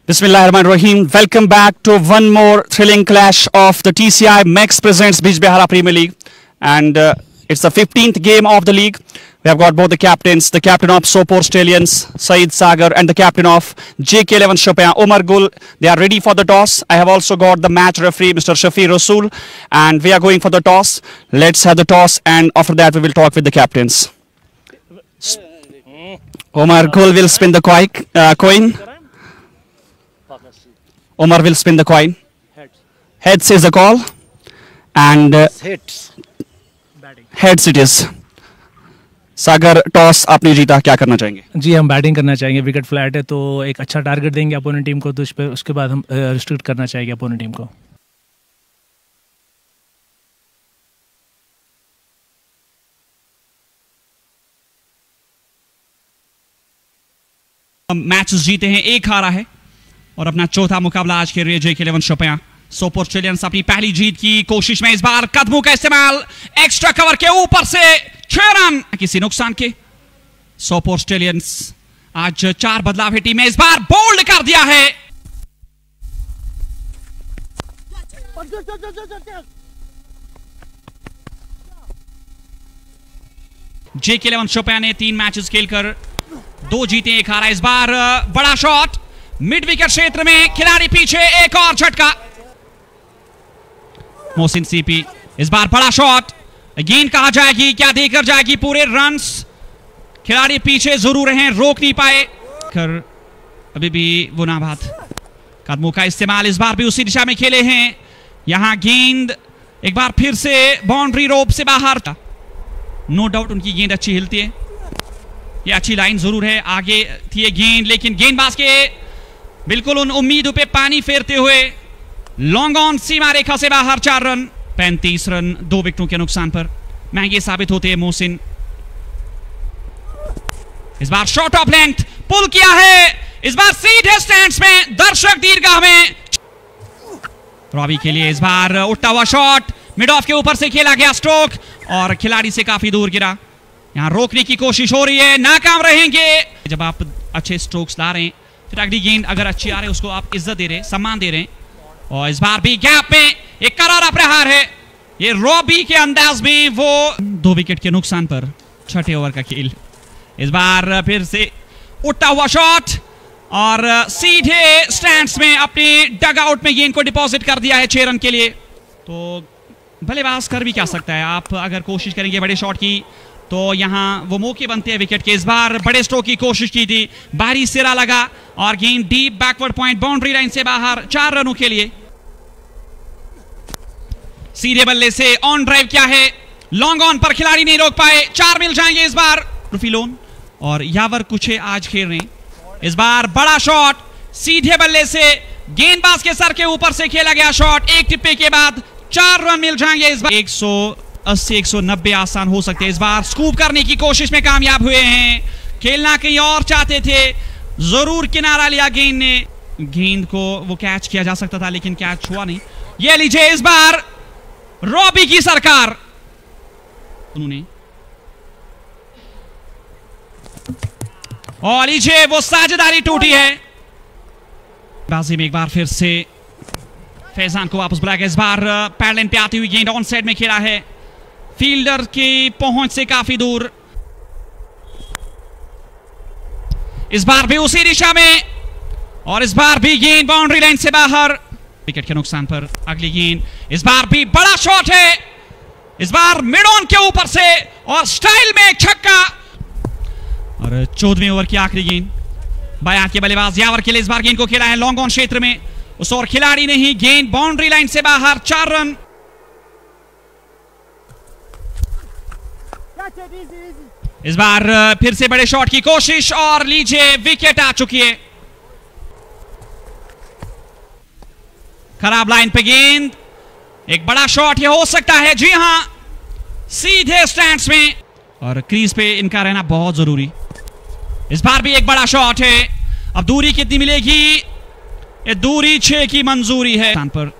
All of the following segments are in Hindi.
Bismillahirrahmanirrahim. Welcome back to one more thrilling clash of the TCI Max presents Bijbehara Premier League, and it's the 15th game of the league. We have got both the captains, the captain of Sopor Stallions, Saeed Sagar, and the captain of JK11 Chopin, Omar Gul. They are ready for the toss. I have also got the match referee, Mr. Shafi Rasool, and we are going for the toss. Let's have the toss, and after that we will talk with the captains. Omar Gul will spin the coin. Omar will spin the coin. Heads is the call, and heads it is. Sagar toss आपने जीता, क्या करना चाहेंगे? जी हम बैटिंग करना चाहेंगे, विकेट फ्लैट है तो एक अच्छा टारगेट देंगे अपोनेंट टीम को, तो उस पे उसके बाद हम रिस्ट्रिक्ट करना चाहेंगे अपोनेंट टीम को। मैचेस जीते हैं, एक हारा है और अपना चौथा मुकाबला आज खेल रही है JK11 Chopin। सोपोर स्टेलियंस अपनी पहली जीत की कोशिश में, इस बार कदमों का इस्तेमाल, एक्स्ट्रा कवर के ऊपर से 6 रन किसी नुकसान के। सोपोर स्टेलियंस आज 4 बदलाव है टीम में, इस बार बोल्ड कर दिया है। JK11 Chopin ने 3 मैचेस खेलकर 2 जीते 1 हारा। इस बार बड़ा शॉट मिड विकेट क्षेत्र में, खिलाड़ी पीछे, एक और झटका। मोहसिन सीपी, इस बार बड़ा शॉट, गेंद कहां जाएगी, क्या देकर जाएगी पूरे रन्स, खिलाड़ी पीछे जरूर हैं, रोक नहीं पाए। कर अभी भी वो नाबाद, कदमों का इस्तेमाल, इस बार भी उसी दिशा में खेले हैं। यहां गेंद एक बार फिर से बाउंड्री रोप से बाहर, नो डाउट उनकी गेंद अच्छी हिलती है, ये अच्छी लाइन जरूर है। आगे थी ये गेंद, लेकिन गेंदबाज के बिल्कुल उन उम्मीदों पे पानी फेरते हुए लॉन्ग ऑन सीमा रेखा से बाहर, 4 रन, 35 रन 2 विकेटों के नुकसान पर महंगे साबित होते हैं मोहसिन। इस बार शॉट ऑफ लेंथ पुल किया है, इस बार सीधे स्टैंड्स में, दर्शक दीर्घा में। रॉबी के लिए इस बार उठता हुआ शॉट, मिड ऑफ के ऊपर से खेला गया स्ट्रोक और खिलाड़ी से काफी दूर गिरा। यहां रोकने की कोशिश हो रही है, नाकाम रहेंगे। जब आप अच्छे स्ट्रोक्स ला रहे हैं, फिर अगली गेंद अगर अच्छी आ रही है उसको आप इज्जत दे रहे हैं, सम्मान दे रहे हैं। और इस बार भी गैप में एक करारा प्रहार है, ये रॉबी के अंदाज में, वो 2 विकेट के नुकसान पर 6ठे ओवर का खेल। इस बार फिर से उठता हुआ शॉट और सीधे स्टैंड्स में अपने डग आउट में गेंद को डिपॉजिट कर दिया है 6 रन के लिए। तो बल्लेबाज कर भी क्या सकता है, आप अगर कोशिश करेंगे बड़े शॉट की तो यहां वो मौके बनते हैं विकेट के। इस बार बड़े स्ट्रोक की कोशिश की थी, बाहरी सिरा लगा और गेंद deep backward point, boundary line से बाहर, 4 रनों के लिए। सीधे बल्ले से ऑन ड्राइव क्या है, लॉन्ग ऑन पर खिलाड़ी नहीं रोक पाए, 4 मिल जाएंगे इस बार। रुफिलोन और यावर कुछ आज खेल रहे हैं। इस बार बड़ा शॉट सीधे बल्ले से, गेंदबाज के सर के ऊपर से खेला गया शॉट, एक टिप्पे के बाद 4 रन मिल जाएंगे इस बार। 180-190 आसान हो सकते हैं। इस बार स्कूप करने की कोशिश में कामयाब हुए हैं, खेलना कहीं और चाहते थे, जरूर किनारा लिया गेंद ने, गेंद को वो कैच किया जा सकता था लेकिन कैच हुआ नहीं। ये लीजिए इस बार रॉबी की सरकार, उन्होंने और लीजिए वो साझेदारी टूटी है। बाजी में एक बार फिर से फैजान को वापस बुलाया गया। इस बार पैडलाइन पे आती हुई गेंद ऑन साइड में खेला है, फील्डर की पहुंच से काफी दूर। इस बार भी उसी दिशा में और इस बार भी गेंद बाउंड्री लाइन से बाहर, विकेट के नुकसान पर अगली गेंद। इस बार भी बड़ा शॉट है, इस बार मिड ऑन के ऊपर से और स्टाइल में एक छक्का। और 14वें ओवर की आखिरी गेंद, बायां के बल्लेबाज यावर के लिए इस बार गेंद को खेला है लॉन्ग ऑन क्षेत्र में, उस और खिलाड़ी नहीं, गेंद बाउंड्री लाइन से बाहर, 4 रन। इस बार फिर से बड़े शॉट की कोशिश और लीजिए विकेट आ चुकी है। खराब लाइन पे गेंद, एक बड़ा शॉट ये हो सकता है, जी हां, सीधे स्टैंड्स में और क्रीज पे इनका रहना बहुत जरूरी। इस बार भी एक बड़ा शॉट है, अब दूरी कितनी मिलेगी, ये दूरी 6 की मंजूरी है। पर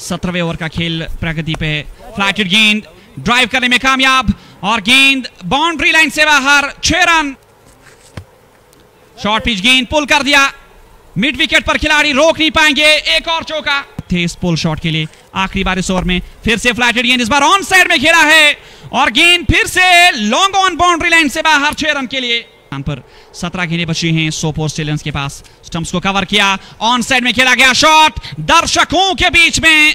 17वें ओवर का खेल प्रगति पे, फ्लैटेड गेंद ड्राइव करने में कामयाब और गेंद बाउंड्री लाइन से बाहर, 6 रन। शॉर्ट पिच गेंद पुल कर दिया, मिड विकेट पर खिलाड़ी रोक नहीं पाएंगे, एक और चौका थे इस पुल शॉट के लिए। आखिरी बार इस ओवर में फिर से फ्लैटेड गेंद, इस बार ऑन साइड में खेला है और गेंद फिर से लॉन्ग ऑन बाउंड्री लाइन से बाहर 6 रन के लिए। पर 17 गेंदें बची हैं सोपोर ऑस्ट्रेलियंस के पास। स्टंप्स को कवर किया, ऑन साइड में खेला गया शॉट, दर्शकों के बीच में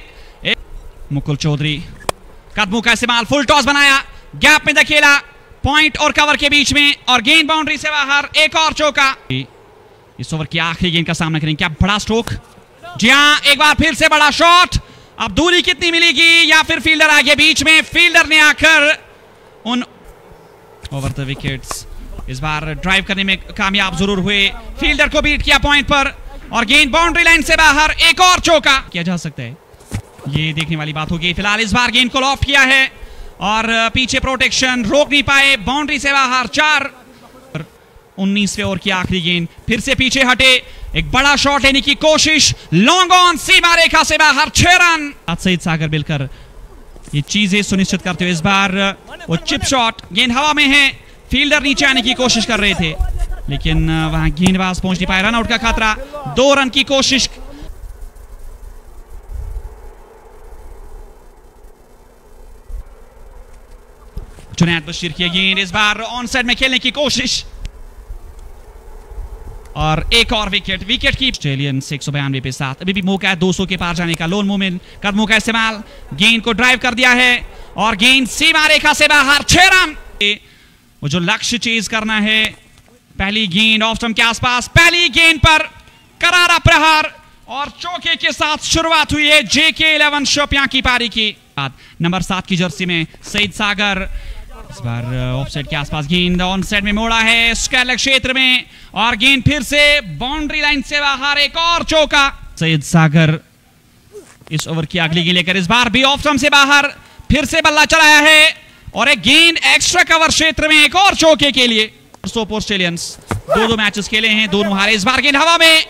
मुकुल चौधरी कदमों का इस्तेमाल, फुल टॉस बनाया, गैप में खेला, पॉइंट और कवर के बीच में और गेंद बाउंड्री से बाहर, एक और चौका। इस ओवर की आखिरी गेंद का सामना करेंगे, क्या बड़ा स्ट्रोक, जी हां एक बार फिर से बड़ा शॉट। अब दूरी कितनी मिलेगी या फिर फील्डर आगे बीच में, फील्डर ने आकर उन ओवर द विकेट्स इस बार ड्राइव करने में कामयाब जरूर हुए, फील्डर को बीट किया पॉइंट पर और गेंद बाउंड्री लाइन से बाहर, एक और चौका किया जा सकता है, ये देखने वाली बात होगी। फिलहाल इस बार गेंद को लॉफ्ट किया है और पीछे प्रोटेक्शन, रोक नहीं पाए, बाउंड्री से बाहर 4। 19वें ओवर की आखिरी गेंद, फिर से पीछे हटे, एक बड़ा शॉट लेने की कोशिश, लॉन्ग ऑन सीमा रेखा से बाहर, 6 रन। सईद सागर मिलकर ये चीजें सुनिश्चित करते हुए इस बार वो चिप शॉट, गेंद हवा में है, फील्डर नीचे आने की कोशिश कर रहे थे लेकिन वहां गेंदबाज पहुंच नहीं पाए, रन आउट का खतरा, 2 रन की कोशिश। जुनैद बशीर की गेंद, इस बार ऑन साइड में खेलने की कोशिश और एक और विकेट, विकेट की ऑस्ट्रेलियन 192 पे साथ, अभी भी मौका है 200 के पार जाने का। लोन मूवमेंट, कदमों का इस्तेमाल, गेंद को ड्राइव कर दिया है और गेंद सीमा रेखा से बाहर, 6 रन। वो जो लक्ष्य चेज करना है, पहली गेंद ऑफ स्टंप के आसपास, पहली गेंद पर करारा प्रहार और चौके के साथ शुरुआत हुई है JK11 शोपियां की पारी की। नंबर 7 की जर्सी में सईद सागर, इस बार ऑफ साइड के आसपास गेंद ऑन साइड में मोड़ा है स्क्वायर क्षेत्र में और गेंद फिर से बाउंड्री लाइन से बाहर, एक और चौका। सईद सागर इस ओवर की अगली गेंद लेकर इस बार भी ऑफ स्टंप से बाहर, फिर से बल्ला चलाया है और एक गेंद एक्स्ट्रा कवर क्षेत्र में, एक और चौके के लिए। सोपोर ऑस्ट्रेलियंस 2 मैचेस खेले हैं, दोनों हारे, इस बार गेंद हवा में,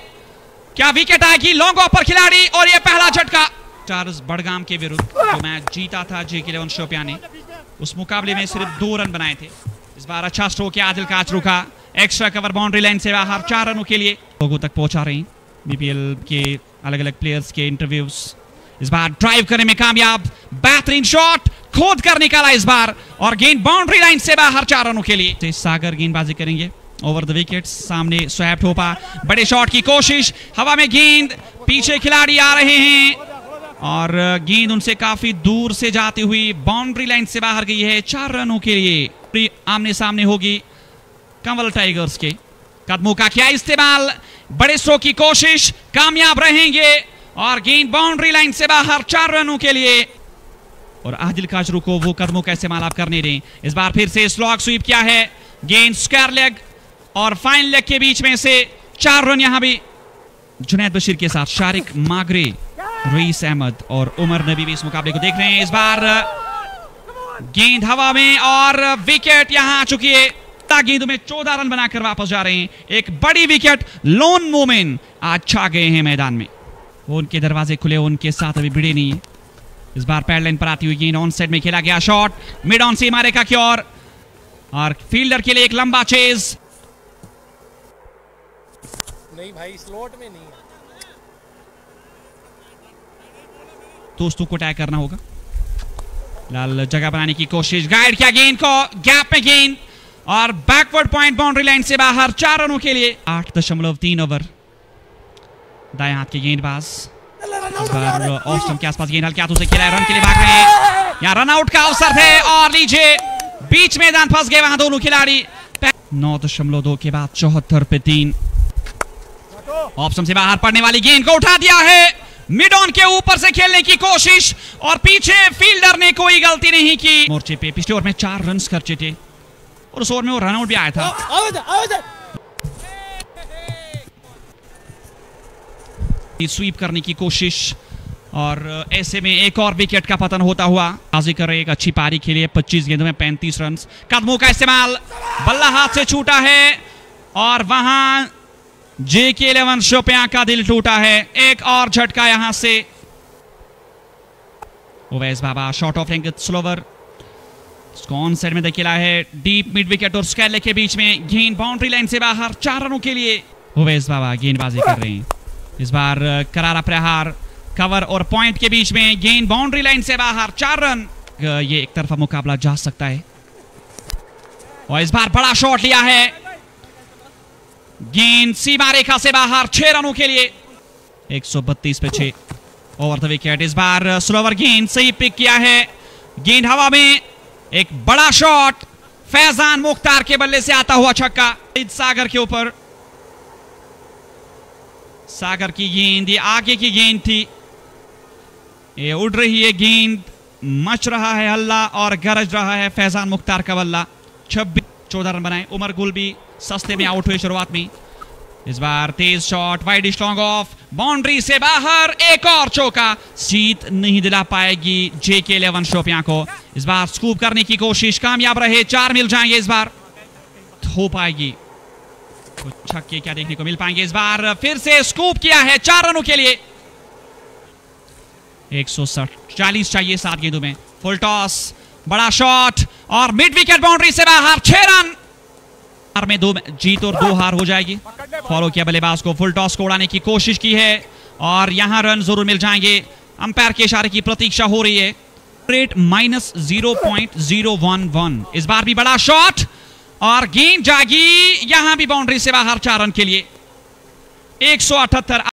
क्या विकेट आएगी, लॉन्ग ऑफ पर खिलाड़ी और यह पहला झटका। चार्ल्स बड़गाम के विरुद्ध जो मैच जीता था JK11 शोपियां ने, उस मुकाबले में सिर्फ 2 रन बनाए थे। इस बार अच्छा स्ट्रोक किया आदिल काचरू का, एक्स्ट्रा कवर बाउंड्री लाइन से बाहर, 4 रनों के लिए। लोगों तक पहुंचा रहे हैं BPL के अलग अलग प्लेयर्स के इंटरव्यूज। इस बार ड्राइव करने में कामयाब, बेहतरीन शॉट खोद कर निकाला इस बार और गेंद बाउंड्री लाइन से बाहर, 4 रनों के लिए। सागर गेंदबाजी करेंगे ओवर द विकेट्स, सामने सोएब ठोपा, बड़े शॉट की कोशिश, हवा में गेंद, पीछे खिलाड़ी आ रहे हैं और गेंद उनसे काफी दूर से जाती हुई बाउंड्री लाइन से बाहर गई है, 4 रनों के लिए। आमने सामने होगी कंवल टाइगर्स के, कदमों का क्या इस्तेमाल, बड़े स्ट्रोक की कोशिश, कामयाब रहेंगे और गेंद बाउंड्री लाइन से बाहर, 4 रनों के लिए। और आदिल काचरू को वो कदमों का इस्तेमाल आप करने दें। इस बार फिर से स्लॉग स्वीप किया है, गेंद स्क्वायर लेग और फाइन लेग के बीच में से 4 रन। यहां भी जुनैद बशीर के साथ शारिक मागरे, रईस अहमद और उमर नबी भी इस मुकाबले को देख रहे हैं। इस बार गेंद हवा में और विकेट यहां आ चुकी है, गेंदों में 14 रन बनाकर वापस जा रहे हैं, एक बड़ी विकेट। लोन मोमेन आज छा गए हैं मैदान में, वो उनके दरवाजे खुले, उनके साथ अभी भिड़े नहीं। इस बार पैड लाइन पर आती हुई गेंद ऑन साइड में खेला गया शॉट, मिड ऑन सीमा रेखा की ओर और फील्डर के लिए एक लंबा चेज। नहीं भाई, स्लॉट में नहीं, दोस्तों को टैग करना होगा। लाल जगह बनाने की कोशिश, गाइड किया गेंद को, गैप में गेंद और बैकवर्ड पॉइंट बाउंड्री लाइन से बाहर, 4 रनों के लिए। 8.3 ओवर, दाएं हाथ के गेंदबाज, इस बार ऑफ स्टंप के आसपास गेंद हल्के हाथों से खेला है, रन के लिए भाग रहे हैं, यहां रन आउट का अवसर है और लीजिए बीच मैदान फंस गए वहां दोनों खिलाड़ी। 9.2 के बाद 74 पे 3, ऑफ स्टंप से बाहर पड़ने वाली गेंद को उठा दिया है, मिड ऑन के ऊपर से खेलने की कोशिश और पीछे फील्डर ने कोई गलती नहीं की। मोर्चे पे पिछले ओवर में 4 रन खर्चे थे और उस ओवर में वो रन आउट भी आया था। स्वीप करने की कोशिश और ऐसे में एक और विकेट का पतन होता हुआ। आजिकर एक अच्छी पारी खेली है, 25 गेंदों में 35 रन। कदमों का इस्तेमाल, बल्ला हाथ से छूटा है और वहां JK11 शोपियां का दिल टूटा है, एक और झटका यहां से। Owais Baba shot of length slower, on side में खेला है, डीप मिड विकेट और स्क्वायर लेग के बीच में, गेंद बाउंड्री लाइन से बाहर, 4 रनों के लिए। उवैस बाबा गेंदबाजी कर रहे हैं। इस बार करारा प्रहार, कवर और पॉइंट के बीच में, गेंद बाउंड्री लाइन से बाहर, 4 रन। ये एक तरफा मुकाबला जा सकता है और इस बार बड़ा शॉट लिया है, गेंद सीमा रेखा से बाहर, 6 रनों के लिए। 132 पे 6 ओवर द विकेट। इस बार स्लोवर गेंद सही पिक किया है, गेंद हवा में, एक बड़ा शॉट, फैजान मुख्तार के बल्ले से आता हुआ छक्का। सागर के ऊपर, सागर की गेंद, ये आगे की गेंद थी, ये उड़ रही है गेंद, मच रहा है हल्ला और गरज रहा है फैजान मुख्तार का बल्ला। 14 रन बनाए। उमर गुल भी सस्ते में आउट हुए शुरुआत में। इस बार तेज shot, wide long off, boundary से बाहर, एक और चौका। जीत नहीं दिला पाएगी JK11 शोपियां को। इस बार स्कूप करने की कोशिश, कामयाब रहे, 4 मिल जाएंगे। इस बार हो पाएगी, कुछ छक्के क्या देखने को मिल पाएंगे। इस बार फिर से स्कूप किया है 4 रनों के लिए। 140 चाहिए 7 गेंदों में। फुल टॉस, बड़ा शॉट और मिड विकेट बाउंड्री से बाहर, 6 रन। में 2 जीत और 2 हार हो जाएगी। फॉलो किया बल्लेबाज को, फुल टॉस को उड़ाने की कोशिश की है और यहां रन जरूर मिल जाएंगे। अंपायर के इशारे की प्रतीक्षा हो रही है। रेट -0.011। इस बार भी बड़ा शॉट और गेंद जागी, यहां भी बाउंड्री से बाहर, 4 रन के लिए। 178